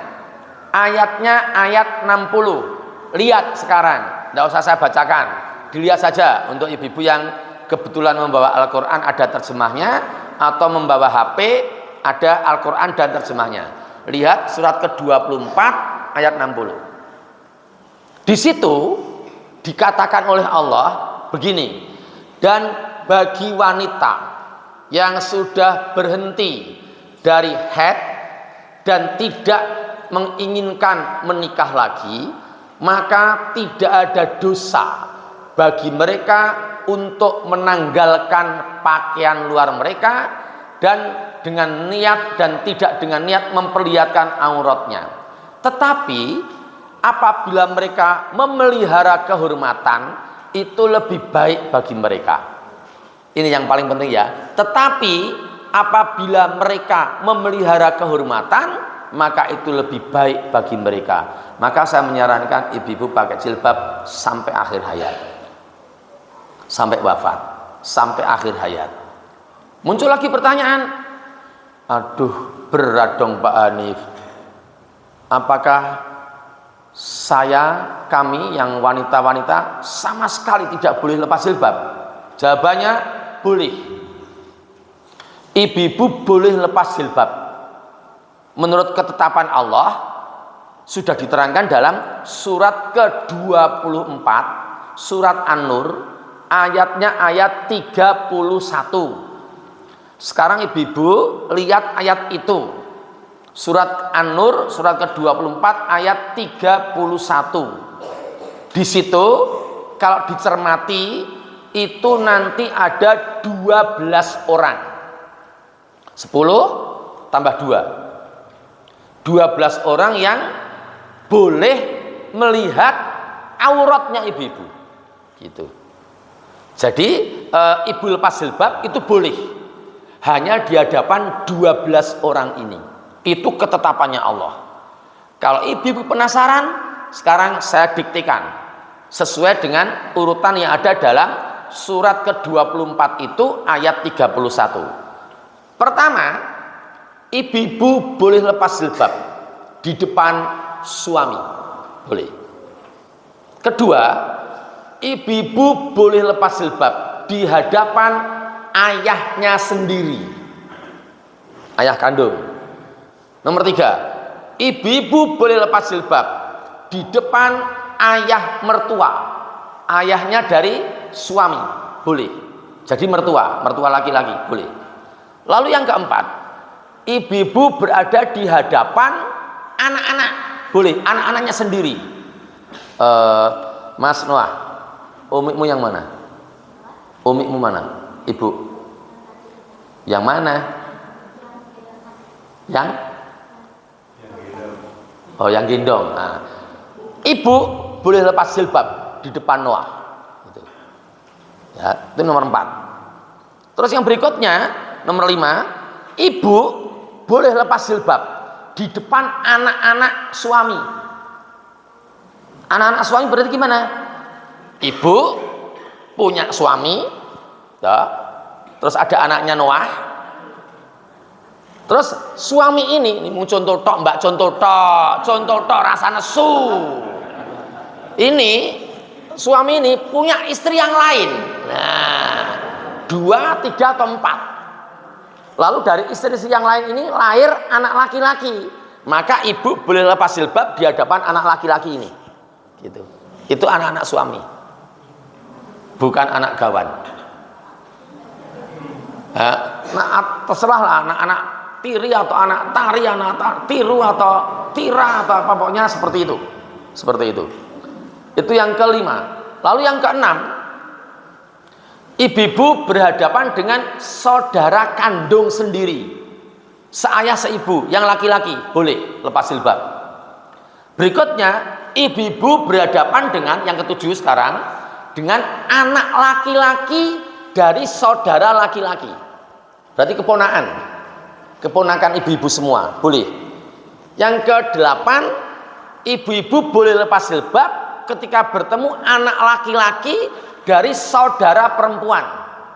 ayatnya ayat 60. Lihat sekarang, tidak usah saya bacakan, dilihat saja untuk ibu-ibu yang kebetulan membawa Al-Quran ada terjemahnya, atau membawa HP ada Al-Quran dan terjemahnya. Lihat surat ke-24 ayat 60. Di situ dikatakan oleh Allah begini, dan bagi wanita yang sudah berhenti dari haid dan tidak menginginkan menikah lagi, maka tidak ada dosa bagi mereka untuk menanggalkan pakaian luar mereka dan dengan niat dan tidak dengan niat memperlihatkan auratnya. Tetapi apabila mereka memelihara kehormatan, itu lebih baik bagi mereka. Ini yang paling penting ya. Tetapi apabila mereka memelihara kehormatan, maka itu lebih baik bagi mereka. Maka saya menyarankan ibu-ibu pakai jilbab sampai akhir hayat, sampai wafat, sampai akhir hayat. Muncul lagi pertanyaan, aduh berat dong Pak Hanif, apakah kami yang wanita-wanita sama sekali tidak boleh lepas jilbab? Jawabannya boleh. ibu-ibu boleh lepas jilbab. Menurut ketetapan Allah sudah diterangkan dalam surat ke-24 surat An-Nur ayatnya ayat 31. Sekarang ibu-ibu lihat ayat itu. Surat An-Nur surat ke-24 ayat 31. Di situ kalau dicermati itu nanti ada 12 orang. 10 tambah 2. 12 orang yang boleh melihat auratnya ibu-ibu. Gitu. Jadi ibu lepas jilbab itu boleh. Hanya di hadapan 12 orang ini. Itu ketetapannya Allah. Kalau ibu-ibu penasaran, sekarang saya diktikan sesuai dengan urutan yang ada dalam surat ke-24 itu ayat 31. Pertama, ibu-ibu boleh lepas jilbab di depan suami, boleh. Kedua, ibu-ibu boleh lepas jilbab di hadapan ayahnya sendiri, ayah kandung. Nomor 3, ibu-ibu boleh lepas jilbab di depan ayah mertua, ayahnya dari suami, boleh. Jadi mertua laki-laki, boleh. Lalu yang keempat, ibu-ibu berada di hadapan anak-anak, boleh, anak-anaknya sendiri. Mas Noah, umikmu yang mana? Umikmu mana? Ibu? Yang mana? Yang gendong. Nah, ibu boleh lepas jilbab di depan Noah. Gitu. Ya, itu nomor 4. Terus yang berikutnya, nomor 5, ibu boleh lepas jilbab di depan anak-anak suami. Anak-anak suami berarti gimana? Ibu punya suami, ya, terus ada anaknya Noah. Terus suami ini mau contoh tok, mbak contoh tok rasanya su. Ini suami ini punya istri yang lain. Nah, 2, 3 atau 4. Lalu dari istri-istri yang lain ini lahir anak laki-laki. Maka ibu boleh lepas jilbab di hadapan anak laki-laki ini. Gitu. Itu anak-anak suami. Bukan anak gawan. Nah, terserah lah anak-anak tiri atau anak tari, anak tiru atau tira atau apa, pokoknya seperti itu. Seperti itu. Itu yang kelima. Lalu yang keenam, ibu-ibu berhadapan dengan saudara kandung sendiri, seayah seibu, yang laki-laki boleh lepas jilbab. Berikutnya, ibu-ibu berhadapan dengan yang ketujuh sekarang, dengan anak laki-laki dari saudara laki-laki. Berarti keponakan ibu-ibu semua boleh. Yang ke-8, ibu-ibu boleh lepas jilbab ketika bertemu anak laki-laki dari saudara perempuan,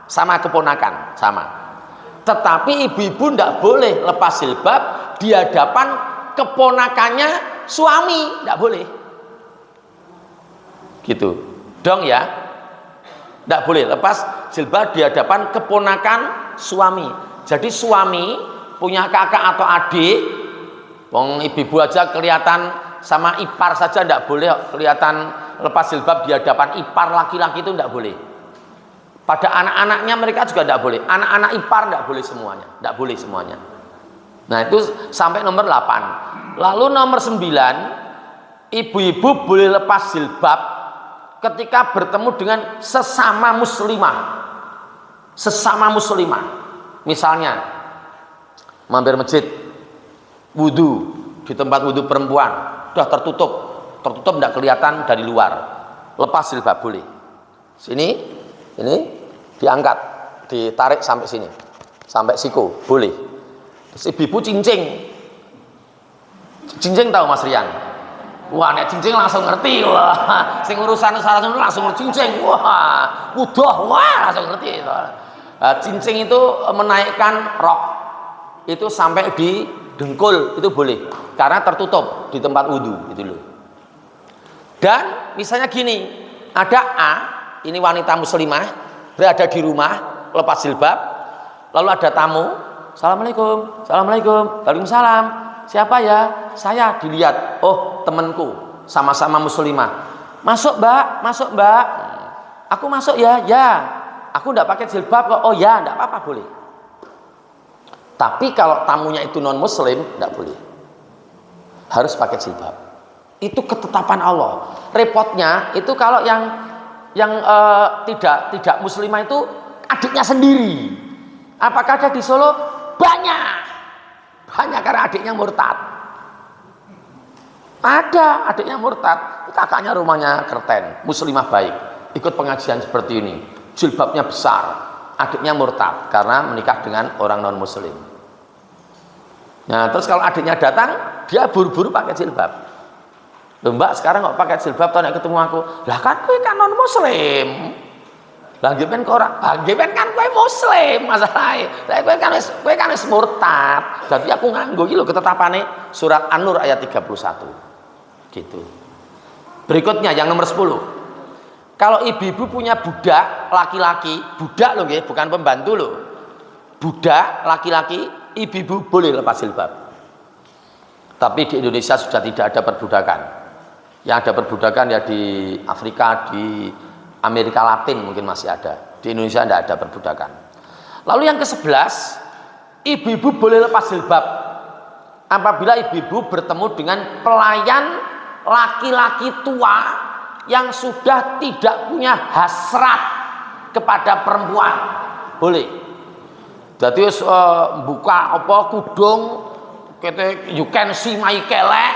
sama keponakan, sama. Tetapi ibu-ibu tidak boleh lepas jilbab di hadapan keponakannya suami, tidak boleh. Gitu dong ya, tidak boleh lepas jilbab di hadapan keponakan suami. Jadi suami punya kakak atau adik, wong ibu-ibu aja kelihatan sama ipar saja tidak boleh kelihatan lepas jilbab di hadapan ipar laki-laki, itu tidak boleh. Pada anak-anaknya mereka juga tidak boleh. Anak-anak ipar tidak boleh semuanya, tidak boleh semuanya. Nah, itu sampai nomor 8. Lalu nomor 9, ibu-ibu boleh lepas jilbab ketika bertemu dengan sesama muslimah. Sesama muslimah. Misalnya mampir masjid, wudu di tempat wudu perempuan, sudah tertutup tidak kelihatan dari luar, lepas jilbab boleh. Ini diangkat, ditarik sampai sini, sampai siku, boleh. Terus ibu cincing tahu Mas Rian? Wah, nek cincing langsung ngerti, wah, sing urusan langsung cincing, wah, udah, wah, langsung ngerti. Cincing itu menaikkan rok itu sampai di dengkul, itu boleh karena tertutup di tempat wudhu, gitu loh. Dan misalnya gini, ada A, ini wanita muslimah berada di rumah lepas jilbab, lalu ada tamu Assalamualaikum, Assalamualaikum, Waalaikumsalam. Siapa ya? Saya. Dilihat, oh temanku, sama-sama muslimah. Masuk mbak. Aku masuk ya. Aku enggak pakai jilbab kok. Oh ya, enggak apa-apa, boleh. Tapi kalau tamunya itu non muslim, enggak boleh. Harus pakai jilbab. Itu ketetapan Allah. Repotnya itu kalau yang tidak muslimah itu adiknya sendiri. Apakah ada di Solo? Banyak karena adiknya murtad. Ada adiknya murtad, kakaknya rumahnya Kerten, muslimah baik, ikut pengajian seperti ini, jilbabnya besar, adiknya murtad karena menikah dengan orang non muslim. Nah terus kalau adiknya datang, dia buru-buru pakai jilbab. Loh mbak sekarang kok pakai jilbab, tau nek ketemu aku, lah kan kowe kan non muslim. Lah nggih kan kowe muslim masalahe. Lah kowe kan wis murtad. Dadi aku nganggo iki lho ketetapane surat An-Nur ayat 31. Gitu. Berikutnya yang nomor 10. Kalau ibu-ibu punya budak laki-laki, budak loh nggih, bukan pembantu loh. Budak laki-laki, ibu-ibu boleh lepas jilbab. Tapi di Indonesia sudah tidak ada perbudakan. Yang ada perbudakan ya di Afrika, di Amerika Latin mungkin masih ada. Di Indonesia tidak ada perbudakan. Lalu yang ke-11, ibu-ibu boleh lepas jilbab apabila ibu-ibu bertemu dengan pelayan laki-laki tua yang sudah tidak punya hasrat kepada perempuan. Boleh. Jadi buka apa kudung kete you can see my kelek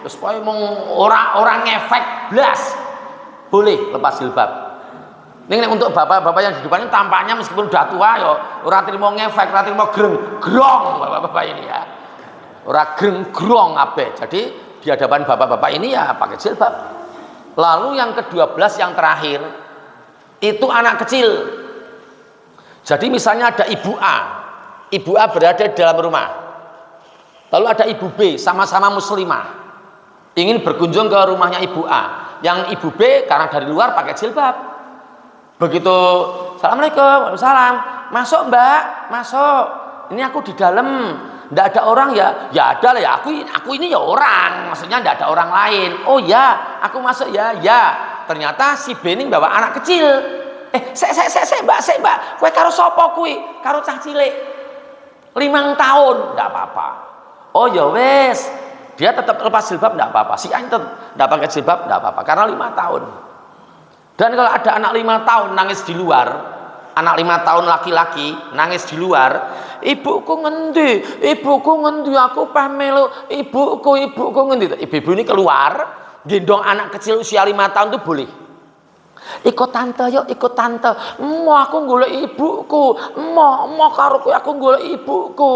terus pokoke mung ora ngefek blas. Boleh lepas jilbab. Ini untuk bapak-bapak yang di depan ini tampaknya meskipun udah tua ya ora trimo ngefek, ora trimo greng-grong bapak-bapak ini ya. Ora greng-grong ape. Jadi di hadapan bapak-bapak ini ya pakai jilbab. Lalu yang ke-12 yang terakhir itu anak kecil. Jadi misalnya ada ibu A. Ibu A berada di dalam rumah. Lalu ada ibu B sama-sama muslimah. Ingin berkunjung ke rumahnya ibu A. Yang ibu B karena dari luar pakai jilbab. Begitu Assalamualaikum, Waalaikumsalam. Masuk mbak, masuk. Ini aku di dalam. Nggak ada orang ya? Ya ada lah ya. Aku ini ya orang. Maksudnya nggak ada orang lain. Oh ya, aku masuk ya. Ternyata si B ini bawa anak kecil. Saya mbak. Kowe karo sapa kuwi? Karo cah cilik. 5 tahun, nggak apa-apa. Oh ya wes. Dia tetap lepas jilbab enggak apa-apa. Si A tetap enggak pakai jilbab enggak apa-apa karena 5 tahun. Dan kalau ada anak 5 tahun nangis di luar, anak 5 tahun laki-laki nangis di luar, ibuku ngendi aku peh melu ibuku ngendi. Ibu ini keluar gendong anak kecil usia 5 tahun itu boleh. Ikut tante. Mau aku golek ibuku. Mau karo kowe aku golek ibuku.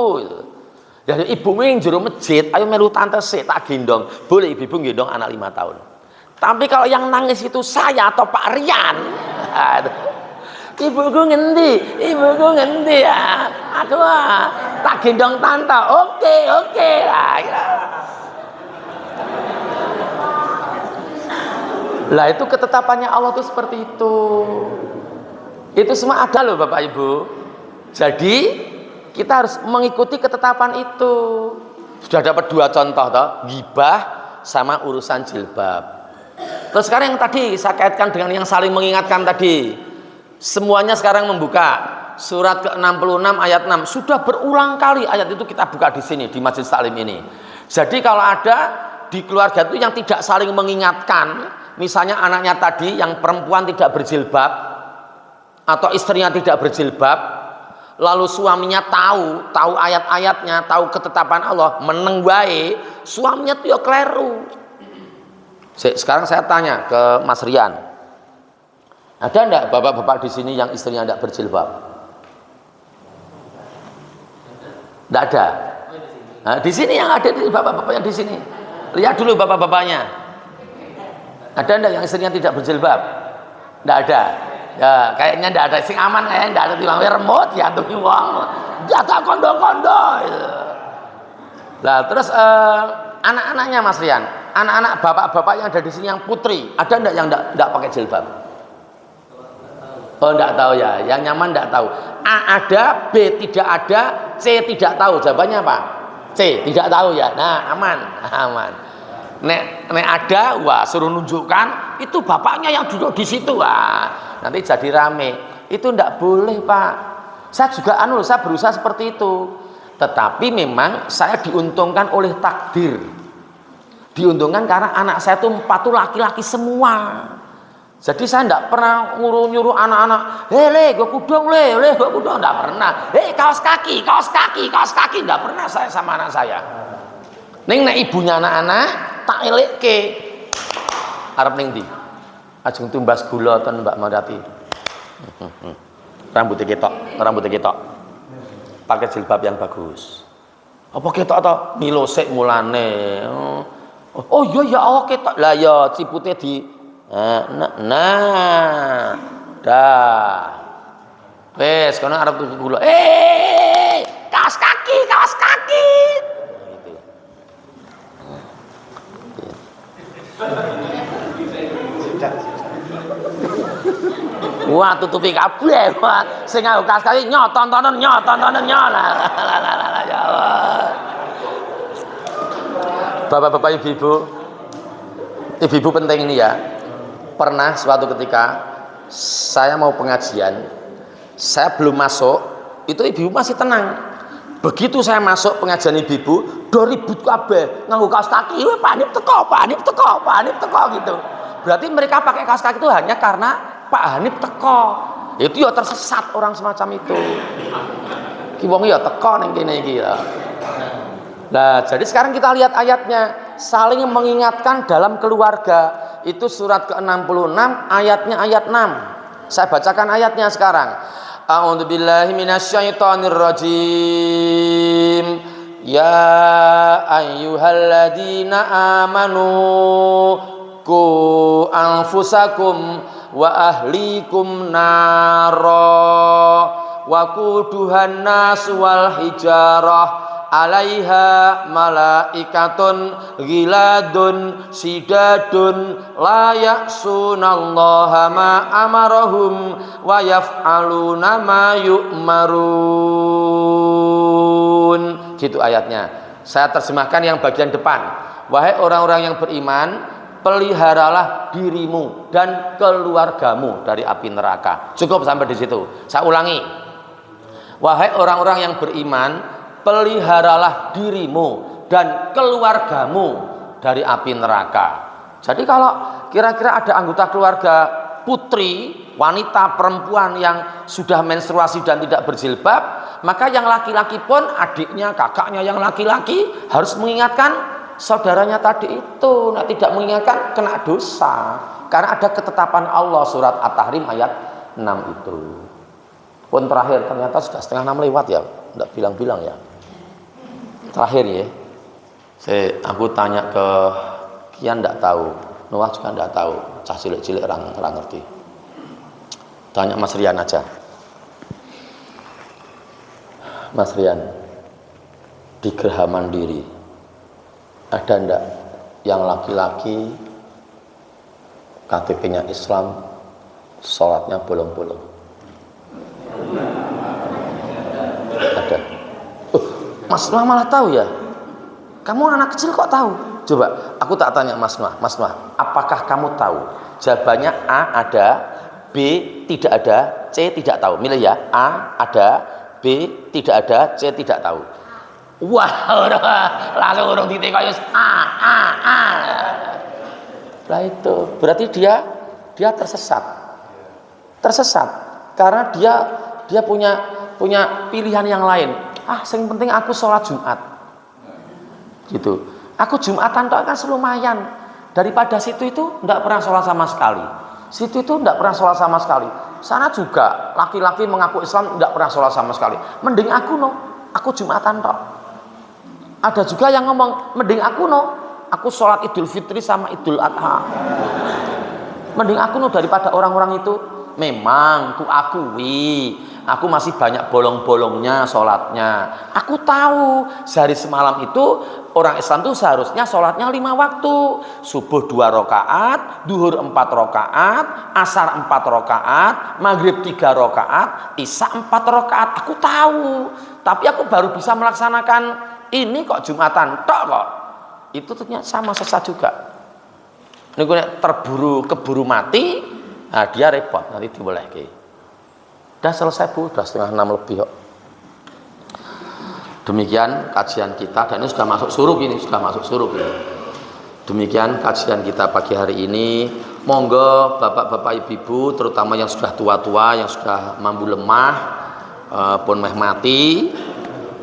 Jadi ibu yang jero masjid, ayo melu tante sik tak gendong. Boleh ibu gendong anak 5 tahun. Tapi kalau yang nangis itu saya atau Pak Rian, ibuku ngendi ya? Aku tak gendong tante. Oke lah. Lah itu ketetapannya Allah tuh seperti itu. Itu semua ada loh Bapak Ibu. Jadi kita harus mengikuti ketetapan itu. Sudah dapat 2 contoh toh, ghibah sama urusan jilbab. Terus sekarang yang tadi saya kaitkan dengan yang saling mengingatkan tadi. Semuanya sekarang membuka surat ke-66 ayat 6. Sudah berulang kali ayat itu kita buka di sini di Majelis Taklim ini. Jadi kalau ada di keluarga itu yang tidak saling mengingatkan, misalnya anaknya tadi yang perempuan tidak berjilbab atau istrinya tidak berjilbab, lalu suaminya tahu ayat-ayatnya, tahu ketetapan Allah, meneng wae, suaminya tuh ya kleru. Sekarang saya tanya ke Mas Rian, ada enggak bapak-bapak di sini yang istrinya enggak berjilbab? Enggak ada. Nah, di sini yang ada di bapak-bapak yang di sini. Lihat dulu bapak-bapaknya. Ada enggak yang istrinya tidak berjilbab? Enggak ada. Ya, kayaknya enggak ada. Sing aman kayaknya enggak ada timbang remote ya tuh wong. Jaga kondo-kondo. Lah terus anak-anaknya Mas Rian, anak-anak bapak-bapak yang ada di sini yang putri, ada enggak yang enggak pakai jilbab? Oh enggak tahu ya, yang nyaman enggak tahu. A ada, B tidak ada, C tidak tahu. Jawabannya apa? C tidak tahu ya. Nah, aman. Nek ada, wah suruh nunjukkan itu bapaknya yang duduk di situ. Wah, nanti jadi rame. Itu ndak boleh, Pak. Saya juga saya berusaha seperti itu. Tetapi memang saya diuntungkan oleh takdir. Diuntungkan karena anak saya itu 4 tuh laki-laki semua. Jadi saya tidak pernah nyuruh anak-anak, le, gue kudung, le, gue kudung, tidak pernah. Kaos kaki, tidak pernah saya sama anak saya. Ning nek ibunya anak-anak tak elekke. Arep ning ndi? Ajeng tumbas gula ten Mbak Marati. Rambutnya ketok. Pakai jilbab yang bagus. Apa ketok to? Milosek mulane. Oh iya ya Allah ketok. Lah ya cipute di dah. Wes kono arep tuku gula. Kaos kaki. Wah tutupi kabeh wah sing nganggo kaos kaki tontonan lah. Ya Allah. Bapak-bapak ibu-ibu penting ini ya. Pernah suatu ketika saya mau pengajian, saya belum masuk, itu ibu masih tenang. Begitu saya masuk pengajian ibu-ibu, do ribut kabeh, nganggo kaos kaki, panik teko gitu. Berarti mereka pakai kaos kaki itu hanya karena Pak Hanif teko. Itu ya tersesat orang semacam itu. Ki wong ya teko ning kene iki ya. Nah, jadi sekarang kita lihat ayatnya, saling mengingatkan dalam keluarga. Itu surat ke-66 ayatnya ayat 6. Saya bacakan ayatnya sekarang. A'udzubillahi minasyaitonirrajim. Ya ayyuhalladzina amanu qu anfusakum wa ahlikum naro wa quduhan nas wal hijarah alaiha malaikatun ghiladun sidadun la ya'sunallaha ma amarahum wa yaf'aluna ma yu'marun. Gitu ayatnya. Saya terjemahkan yang bagian depan. Wahai orang-orang yang beriman, peliharalah dirimu dan keluargamu dari api neraka. Cukup sampai di situ. Saya ulangi. Wahai orang-orang yang beriman, peliharalah dirimu dan keluargamu dari api neraka. Jadi kalau kira-kira ada anggota keluarga putri, wanita, perempuan yang sudah menstruasi dan tidak berjilbab, maka yang laki-laki pun adiknya, kakaknya yang laki-laki harus mengingatkan saudaranya tadi itu. Nah, tidak mengingatkan kena dosa. Karena ada ketetapan Allah surat At-Tahrim ayat 6 itu. Pun terakhir ternyata sudah 5:30 lewat ya, tidak bilang-bilang ya. Terakhir ya, aku tanya ke Kian tidak tahu, Noah juga tidak tahu, cah cilik-cilik orang ngerti. Tanya Mas Rian aja. Mas Rian, di Geraha Mandiri ada ndak yang laki-laki KTP-nya Islam, sholatnya bolong-bolong? Ada. Mas Noah malah tahu ya? Kamu anak kecil kok tahu? Coba aku tak tanya Mas Noah, apakah kamu tahu? Jawabannya A ada, B tidak ada, C tidak tahu. Milih ya, A ada, B tidak ada, C tidak tahu. Wah, langsung orang ditekok A. Lah itu berarti dia tersesat karena dia punya pilihan yang lain. Yang penting aku sholat Jumat gitu. Aku Jumatan tok kan lumayan. Daripada situ itu tidak pernah sholat sama sekali, situ itu tidak pernah sholat sama sekali, sana juga laki-laki mengaku Islam tidak pernah sholat sama sekali. Mending aku Jumatan tok. Ada juga yang ngomong mending aku sholat Idul Fitri sama Idul Adha. Mending aku daripada orang-orang itu. Memang ku akui aku masih banyak bolong-bolongnya sholatnya. Aku tahu sehari semalam itu orang Islam itu seharusnya sholatnya 5 waktu. Subuh 2 rakaat, duhur 4 rakaat, asar 4 rakaat, maghrib 3 rakaat, isya 4 rakaat. Aku tahu, tapi aku baru bisa melaksanakan ini kok Jumatan tok kok. Itu ternyata sama sesat juga. Ini keburu mati, nah dia repot, nanti dibolehke. Udah selesai Bu, udah 5:30 lebih kok. Demikian kajian kita, dan ini sudah masuk suruh ini. Demikian kajian kita pagi hari ini. Monggo bapak-bapak ibu-ibu, terutama yang sudah tua-tua, yang sudah mampu lemah, pun meh mati,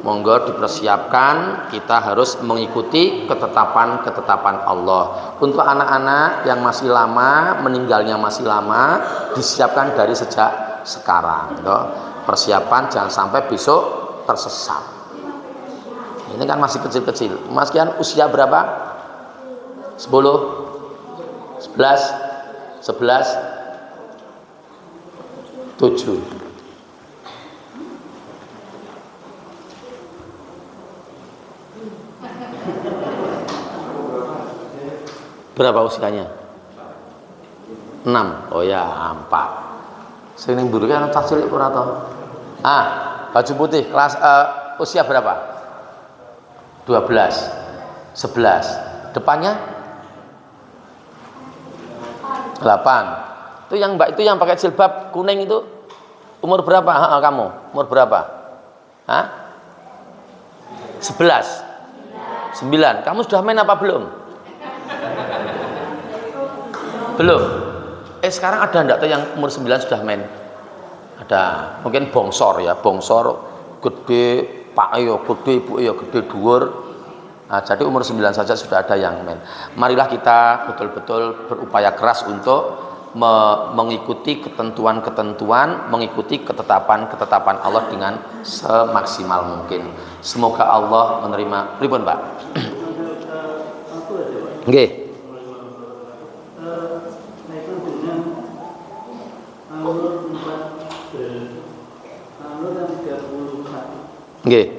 monggo dipersiapkan, kita harus mengikuti ketetapan Allah. Untuk anak-anak yang masih lama, meninggalnya masih lama, disiapkan dari sejak sekarang. Persiapan jangan sampai besok tersesat. Ini kan masih kecil-kecil. Mas Kian usia berapa? 10? 11? 11? 7. Berapa usianya? 6. Oh ya, 4. Sing ning mburi kan cah cilik ora to? Baju putih kelas usia berapa? 12, 11. Depannya 8. Itu yang Mbak itu yang pakai jilbab kuning itu umur berapa? Kamu umur berapa? 11. 9. Kamu sudah main apa belum? Belum. Sekarang ada enggak tuh yang umur 9 sudah main? Ada. Mungkin bongsor ya, bongsor gede, Pak yo gede, Ibu yo gede dhuwur. Nah, jadi umur 9 saja sudah ada yang main. Marilah kita betul-betul berupaya keras untuk mengikuti ketentuan-ketentuan, mengikuti ketetapan-ketetapan Allah dengan semaksimal mungkin. Semoga Allah menerima. Pripun, Pak? Nggih. Nggih.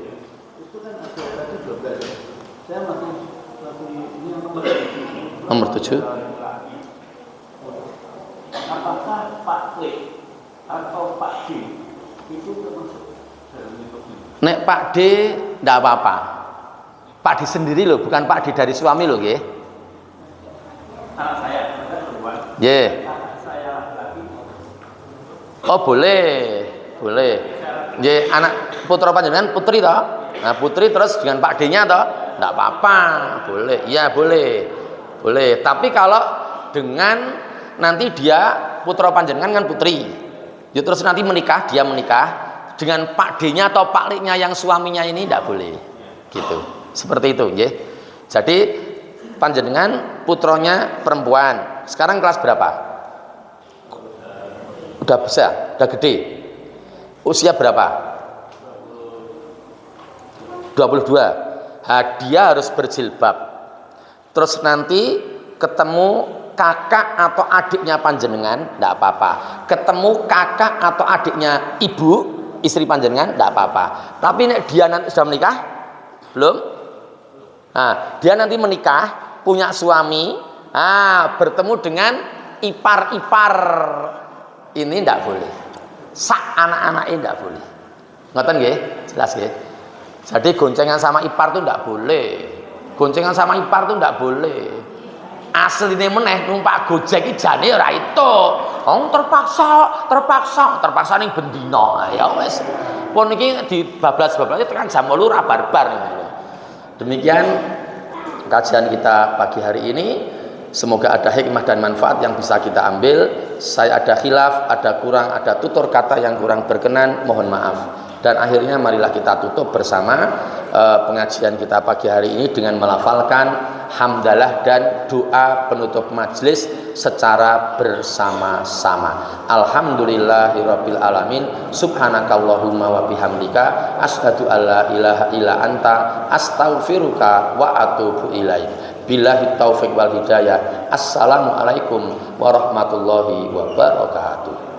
Itu kan ada tadi 12. Saya masih ini yang Nomor 7. Apakah Pak T atau Pak D itu termasuk dalam itu? Nek Pak D ndak apa-apa. Pak D sendiri loh, bukan Pak D dari suami loh, nggih. Anak saya perempuan. Nggih. Anak saya laki. Oh, boleh. Boleh. Nggih, anak putra panjenengan putri toh? Nah, putri terus dengan Pak D-nya toh? Ndak apa-apa. Boleh. Iya, boleh. Boleh. Tapi kalau dengan nanti dia putra panjenengan kan putri. Ya terus nanti menikah, dia menikah dengan Pak D-nya atau Pak Lik-nya yang suaminya ini ndak boleh. Gitu. Seperti itu, nggih. Jadi panjenengan putronya perempuan. Sekarang kelas berapa? Udah besar, udah gede. Usia berapa? 22. Dia harus berjilbab. Terus nanti ketemu kakak atau adiknya panjenengan, tidak apa-apa. Ketemu kakak atau adiknya ibu, istri panjenengan, tidak apa-apa. Tapi nek dia nanti sudah menikah, belum? Nah, dia nanti menikah, punya suami, bertemu dengan ipar-ipar, ini tidak boleh. Sak anak-anaknya tidak boleh. Ngoten nggih? Jelas nggih? Jadi goncengan sama ipar itu tidak boleh. Goncengan sama ipar itu tidak boleh. Asline meneh numpak Gojek iki jane ora itu. Wong terpaksa ning bendina. Ya wis. Pun iki dibablas-bablas tekan jam 8 ora barbar. Demikian kajian kita pagi hari ini. Semoga ada hikmah dan manfaat yang bisa kita ambil. Saya ada khilaf, ada kurang, ada tutur kata yang kurang berkenan, mohon maaf. Dan akhirnya marilah kita tutup bersama pengajian kita pagi hari ini dengan melafalkan hamdalah dan doa penutup majelis secara bersama-sama. Alhamdulillahirabbil alamin. Subhanakallahumma wa bihamdika asyhadu alla ilaha illa anta astaghfiruka wa atubu ilaik. Billahi taufiq wal hidayah. Assalamualaikum warahmatullahi wabarakatuh.